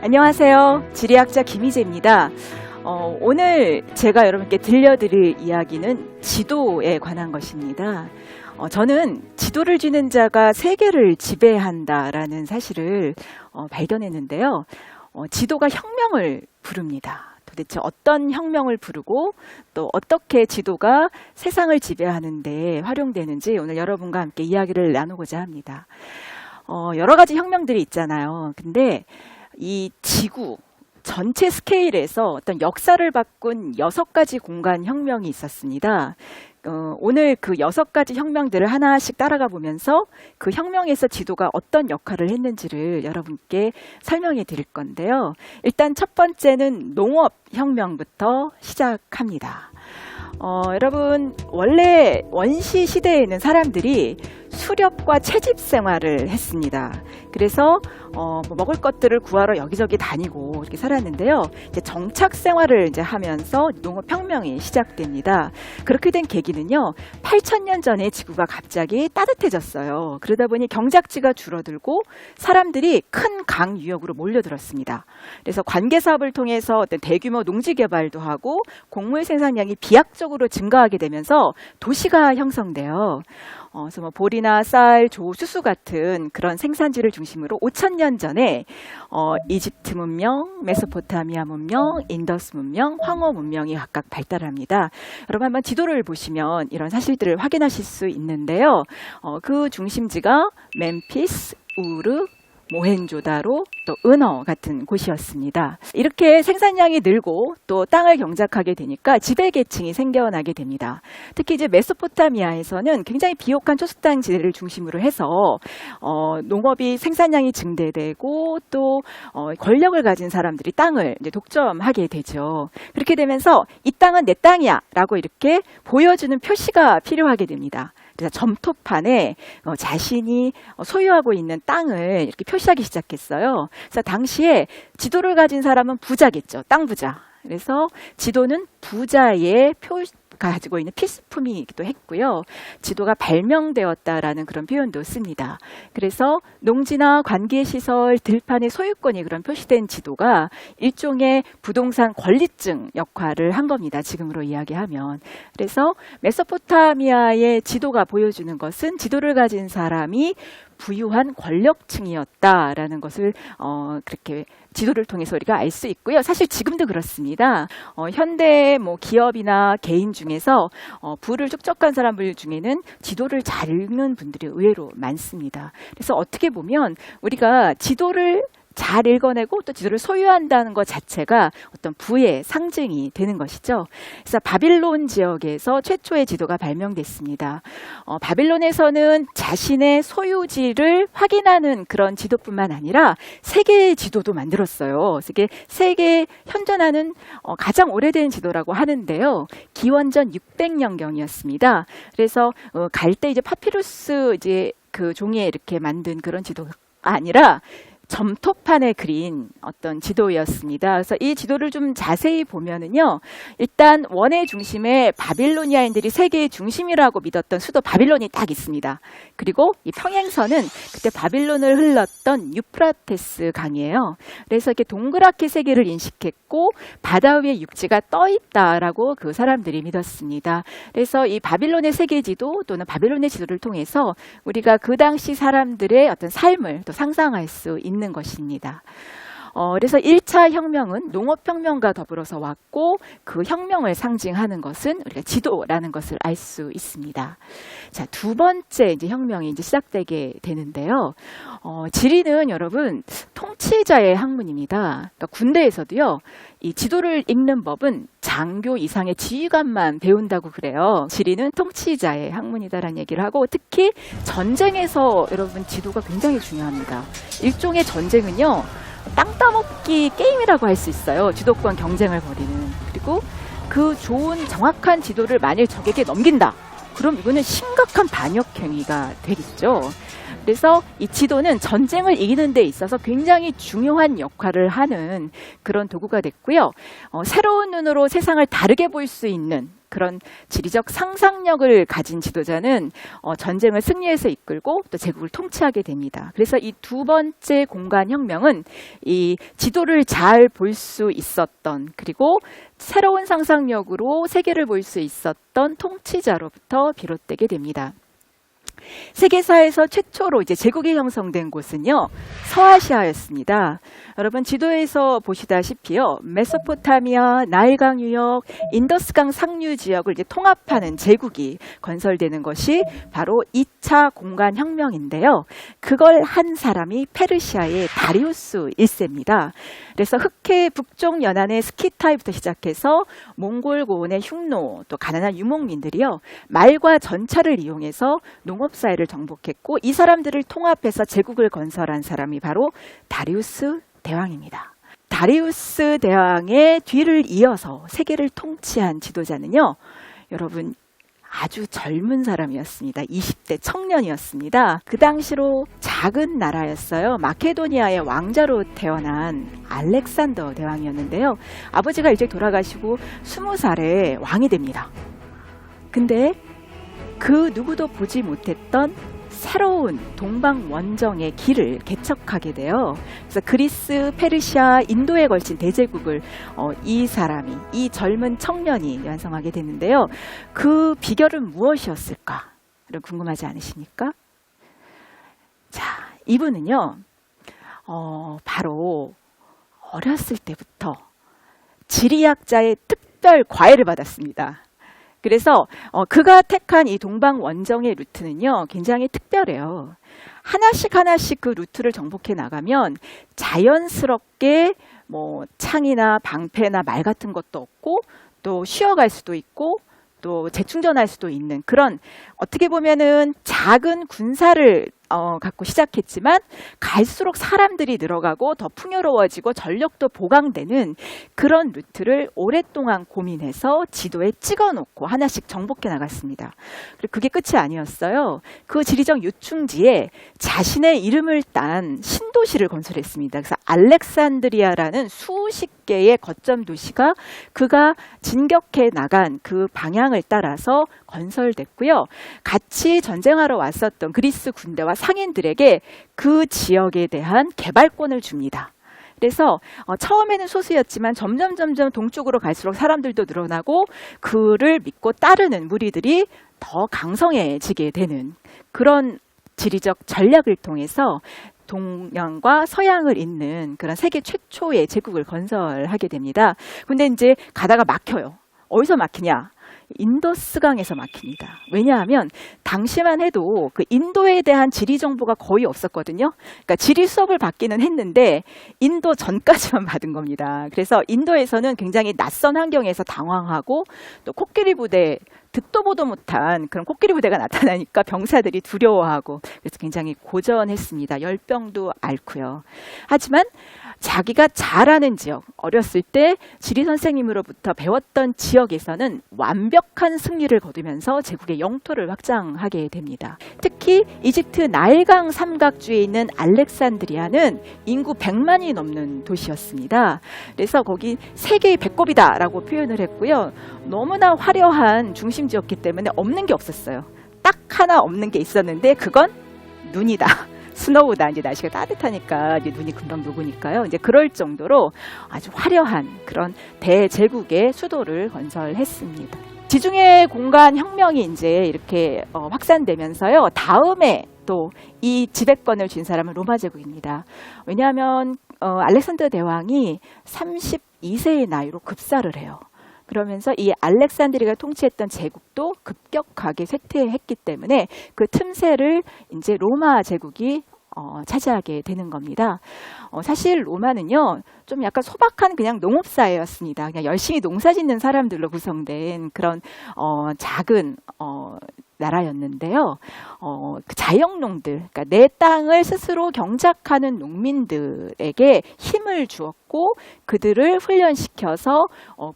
안녕하세요. 지리학자 김희재입니다. 오늘 제가 여러분께 들려드릴 이야기는 지도에 관한 것입니다. 저는 지도를 쥐는 자가 세계를 지배한다라는 사실을 발견했는데요. 지도가 혁명을 부릅니다. 도대체 어떤 혁명을 부르고 또 어떻게 지도가 세상을 지배하는 데 활용되는지 오늘 여러분과 함께 이야기를 나누고자 합니다. 여러 가지 혁명들이 있잖아요. 근데 이 지구 전체 스케일에서 어떤 역사를 바꾼 6가지 공간 혁명이 있었습니다. 오늘 그 6가지 혁명들을 하나씩 따라가 보면서 그 혁명에서 지도가 어떤 역할을 했는지를 여러분께 설명해 드릴 건데요. 일단 첫 번째는 농업혁명부터 시작합니다. 여러분, 원래 원시 시대에는 사람들이 수렵과 채집 생활을 했습니다. 그래서 먹을 것들을 구하러 여기저기 다니고 이렇게 살았는데요. 이제 정착 생활을 이제 하면서 농업혁명이 시작됩니다. 그렇게 된 계기는요, 8,000년 전에 지구가 갑자기 따뜻해졌어요. 그러다 보니 경작지가 줄어들고 사람들이 큰 강 유역으로 몰려들었습니다. 그래서 관계 사업을 통해서 어떤 대규모 농지 개발도 하고 곡물 생산량이 비약적으로 증가하게 되면서 도시가 형성돼요. 그래서 뭐 보리나 쌀, 조, 수수 같은 그런 생산지를 중심으로 5,000년 전에 이집트 문명, 메소포타미아 문명, 인더스 문명, 황호 문명이 각각 발달합니다. 여러분 한번 지도를 보시면 이런 사실들을 확인하실 수 있는데요. 그 중심지가 멤피스, 우르, 모헨조다로 또 은어 같은 곳이었습니다. 이렇게 생산량이 늘고 또 땅을 경작하게 되니까 지배계층이 생겨나게 됩니다. 특히 이제 메소포타미아에서는 굉장히 비옥한 초식당 지대를 중심으로 해서 농업이 생산량이 증대되고 또 권력을 가진 사람들이 땅을 이제 독점하게 되죠. 그렇게 되면서 이 땅은 내 땅이야 라고 이렇게 보여주는 표시가 필요하게 됩니다. 그래서 점토판에 자신이 소유하고 있는 땅을 이렇게 표시하기 시작했어요. 그래서 당시에 지도를 가진 사람은 부자겠죠. 땅 부자. 그래서 지도는 부자의 가지고 있는 필수품이기도 했고요. 지도가 발명되었다라는 그런 표현도 씁니다. 그래서 농지나 관계시설, 들판의 소유권이 그런 표시된 지도가 일종의 부동산 권리증 역할을 한 겁니다. 지금으로 이야기하면. 그래서 메소포타미아의 지도가 보여주는 것은 지도를 가진 사람이 부유한 권력층이었다라는 것을 그렇게 지도를 통해서 우리가 알 수 있고요. 사실 지금도 그렇습니다. 현대 뭐 기업이나 개인 중에서 부를 축적한 사람들 중에는 지도를 잘 읽는 분들이 의외로 많습니다. 그래서 어떻게 보면 우리가 지도를 잘 읽어내고 또 지도를 소유한다는 것 자체가 어떤 부의 상징이 되는 것이죠. 그래서 바빌론 지역에서 최초의 지도가 발명됐습니다. 바빌론에서는 자신의 소유지를 확인하는 그런 지도뿐만 아니라 세계의 지도도 만들었어요. 세계에 현존하는 가장 오래된 지도라고 하는데요. 기원전 600년경이었습니다. 그래서 갈 때 이제 파피루스 이제 그 종이에 이렇게 만든 그런 지도가 아니라 점토판에 그린 어떤 지도였습니다. 그래서 이 지도를 좀 자세히 보면은요, 일단 원의 중심에 바빌로니아인들이 세계의 중심이라고 믿었던 수도 바빌론이 딱 있습니다. 그리고 이 평행선은 그때 바빌론을 흘렀던 유프라테스 강이에요. 그래서 이렇게 동그랗게 세계를 인식했고 바다 위에 육지가 떠 있다라고 그 사람들이 믿었습니다. 그래서 이 바빌론의 세계 지도 또는 바빌론의 지도를 통해서 우리가 그 당시 사람들의 어떤 삶을 또 상상할 수 있는 것입니다. 그래서 1차 혁명은 농업혁명과 더불어서 왔고 그 혁명을 상징하는 것은 우리가 지도라는 것을 알 수 있습니다. 자, 두 번째 이제 혁명이 이제 시작되게 되는데요. 지리는 여러분 통치자의 학문입니다. 그러니까 군대에서도요, 이 지도를 읽는 법은 장교 이상의 지휘관만 배운다고 그래요. 지리는 통치자의 학문이다라는 얘기를 하고, 특히 전쟁에서 여러분 지도가 굉장히 중요합니다. 일종의 전쟁은요, 땅 따먹기 게임이라고 할 수 있어요. 주도권 경쟁을 벌이는. 그리고 그 좋은 정확한 지도를 만일 적에게 넘긴다. 그럼 이거는 심각한 반역행위가 되겠죠. 그래서 이 지도는 전쟁을 이기는 데 있어서 굉장히 중요한 역할을 하는 그런 도구가 됐고요. 새로운 눈으로 세상을 다르게 볼 수 있는 그런 지리적 상상력을 가진 지도자는 전쟁을 승리해서 이끌고 또 제국을 통치하게 됩니다. 그래서 이 두 번째 공간혁명은 이 지도를 잘 볼 수 있었던, 그리고 새로운 상상력으로 세계를 볼 수 있었던 통치자로부터 비롯되게 됩니다. 세계사에서 최초로 이제 제국이 형성된 곳은요, 서아시아였습니다. 여러분 지도에서 보시다시피요, 메소포타미아, 나일강 유역, 인더스강 상류 지역을 이제 통합하는 제국이 건설되는 것이 바로 2차 공간혁명인데요. 그걸 한 사람이 페르시아의 다리우스 1세입니다. 그래서 흑해 북쪽 연안의 스키타이부터 시작해서 몽골 고원의 흉노, 또 가난한 유목민들이요, 말과 전차를 이용해서 농업사회를 정복했고, 이 사람들을 통합해서 제국을 건설한 사람이 바로 다리우스 대왕입니다. 다리우스 대왕의 뒤를 이어서 세계를 통치한 지도자는요, 여러분 아주 젊은 사람이었습니다. 20대 청년이었습니다. 그 당시로 작은 나라였어요. 마케도니아의 왕자로 태어난 알렉산더 대왕이었는데요. 아버지가 일찍 돌아가시고 20살에 왕이 됩니다. 근데 그 누구도 보지 못했던 새로운 동방 원정의 길을 개척하게 돼요. 그래서 그리스, 페르시아, 인도에 걸친 대제국을 이 사람이, 이 젊은 청년이 완성하게 됐는데요. 그 비결은 무엇이었을까? 궁금하지 않으십니까? 자, 이분은요, 바로 어렸을 때부터 지리학자의 특별 과외를 받았습니다. 그래서 그가 택한 이 동방 원정의 루트는요, 굉장히 특별해요. 하나씩 그 루트를 정복해 나가면 자연스럽게 뭐 창이나 방패나 말 같은 것도 없고, 또 쉬어갈 수도 있고, 또 재충전할 수도 있는 그런, 어떻게 보면은 작은 군사를 갖고 시작했지만 갈수록 사람들이 늘어가고 더 풍요로워지고 전력도 보강되는 그런 루트를 오랫동안 고민해서 지도에 찍어놓고 하나씩 정복해 나갔습니다. 그리고 그게 끝이 아니었어요. 그 지리적 요충지에 자신의 이름을 딴 신도시를 건설했습니다. 그래서 알렉산드리아라는 수십 개의 거점 도시가 그가 진격해 나간 그 방향을 따라서 건설됐고요. 같이 전쟁하러 왔었던 그리스 군대와 상인들에게 그 지역에 대한 개발권을 줍니다. 그래서 처음에는 소수였지만 점점 동쪽으로 갈수록 사람들도 늘어나고 그를 믿고 따르는 무리들이 더 강성해지게 되는 그런 지리적 전략을 통해서 동양과 서양을 잇는 그런 세계 최초의 제국을 건설하게 됩니다. 근데 이제 가다가 막혀요. 어디서 막히냐? 인더스강에서 막힙니다. 왜냐하면 당시만 해도 그 인도에 대한 지리 정보가 거의 없었거든요. 그러니까 지리 수업을 받기는 했는데 인도 전까지만 받은 겁니다. 그래서 인도에서는 굉장히 낯선 환경에서 당황하고, 또 코끼리 부대, 듣도 보도 못한 그런 코끼리 부대가 나타나니까 병사들이 두려워하고, 그래서 굉장히 고전했습니다. 열병도 앓고요. 하지만 자기가 잘 아는 지역, 어렸을 때 지리 선생님으로부터 배웠던 지역에서는 완벽한 승리를 거두면서 제국의 영토를 확장하게 됩니다. 특히 이집트 나일강 삼각주에 있는 알렉산드리아는 인구 100만이 넘는 도시였습니다. 그래서 거기 세계의 배꼽이다라고 표현을 했고요. 너무나 화려한 중심지였기 때문에 없는 게 없었어요. 딱 하나 없는 게 있었는데 그건 눈이다. 스노우다. 이제 날씨가 따뜻하니까 이제 눈이 금방 녹으니까요. 이제 그럴 정도로 아주 화려한 그런 대제국의 수도를 건설했습니다. 지중해 공간 혁명이 이제 이렇게 확산되면서요. 다음에 또 이 지배권을 쥔 사람은 로마 제국입니다. 왜냐하면 알렉산더 대왕이 32세의 나이로 급사를 해요. 그러면서 이 알렉산드리아가 통치했던 제국도 급격하게 쇠퇴했기 때문에 그 틈새를 이제 로마 제국이 차지하게 되는 겁니다. 사실 로마는요, 좀 약간 소박한 그냥 농업사회였습니다. 그냥 열심히 농사 짓는 사람들로 구성된 그런 작은 나라였는데요. 그 자영농들, 그러니까 내 땅을 스스로 경작하는 농민들에게 힘을 주었고, 보내고 그들을 훈련시켜서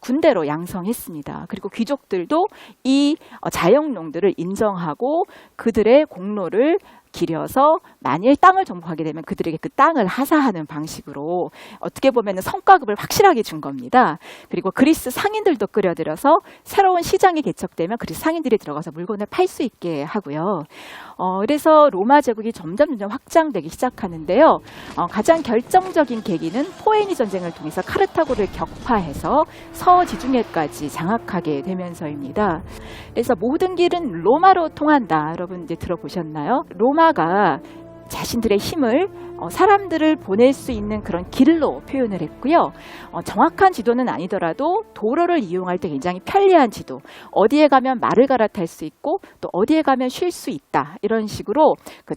군대로 양성했습니다. 그리고 귀족들도 이 자영농들을 인정하고 그들의 공로를 기려서 만일 땅을 정복하게 되면 그들에게 그 땅을 하사하는 방식으로 어떻게 보면 성과급을 확실하게 준 겁니다. 그리고 그리스 상인들도 끌어들여서 새로운 시장이 개척되면 그리스 상인들이 들어가서 물건을 팔 수 있게 하고요. 그래서 로마 제국이 점점 확장되기 시작하는데요. 가장 결정적인 계기는 포에니 전쟁을 통해서 카르타고를 격파해서 서지중해까지 장악하게 되면서입니다. 그래서 모든 길은 로마로 통한다. 여러분 이제 들어보셨나요? 로마가 자신들의 힘을 사람들을 보낼 수 있는 그런 길로 표현을 했고요. 정확한 지도는 아니더라도 도로를 이용할 때 굉장히 편리한 지도, 어디에 가면 말을 갈아탈 수 있고 또 어디에 가면 쉴 수 있다, 이런 식으로 그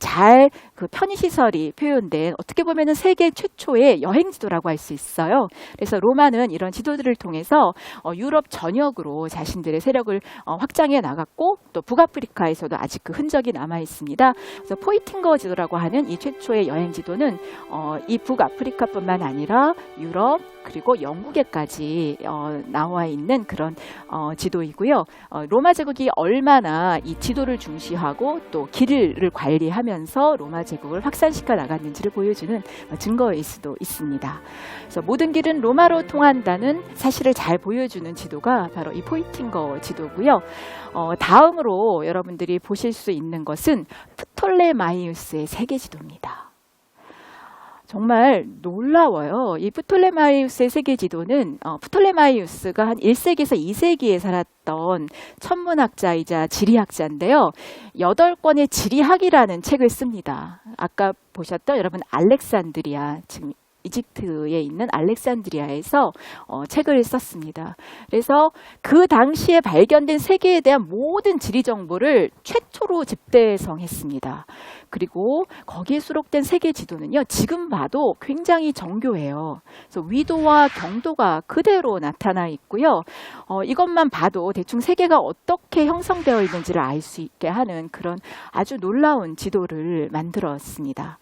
편의시설이 표현된 어떻게 보면 세계 최초의 여행지도라고 할 수 있어요. 그래서 로마는 이런 지도들을 통해서 유럽 전역으로 자신들의 세력을 확장해 나갔고 또 북아프리카에서도 아직 그 흔적이 남아 있습니다. 그래서 포이팅거 지도라고 하는 이 최초의 여행지도는 이 북아프리카뿐만 아니라 유럽 그리고 영국에까지 나와 있는 그런 지도이고요. 로마 제국이 얼마나 이 지도를 중시하고 또 길을 관리하면서 로마 제국을 확산시켜 나갔는지를 보여주는 증거일 수도 있습니다. 그래서 모든 길은 로마로 통한다는 사실을 잘 보여주는 지도가 바로 이 포이팅거 지도고요. 다음으로 여러분들이 보실 수 있는 것은 프톨레마이우스의 세계 지도입니다. 정말 놀라워요. 이 프톨레마이우스의 세계 지도는 프톨레마이우스가 한 1세기에서 2세기에 살았던 천문학자이자 지리학자인데요. 8권의 지리학이라는 책을 씁니다. 아까 보셨던 여러분 알렉산드리아, 지금 이집트에 있는 알렉산드리아에서 책을 썼습니다. 그래서 그 당시에 발견된 세계에 대한 모든 지리 정보를 최초로 집대성했습니다. 그리고 거기에 수록된 세계 지도는요, 지금 봐도 굉장히 정교해요. 그래서 위도와 경도가 그대로 나타나 있고요. 이것만 봐도 대충 세계가 어떻게 형성되어 있는지를 알 수 있게 하는 그런 아주 놀라운 지도를 만들었습니다.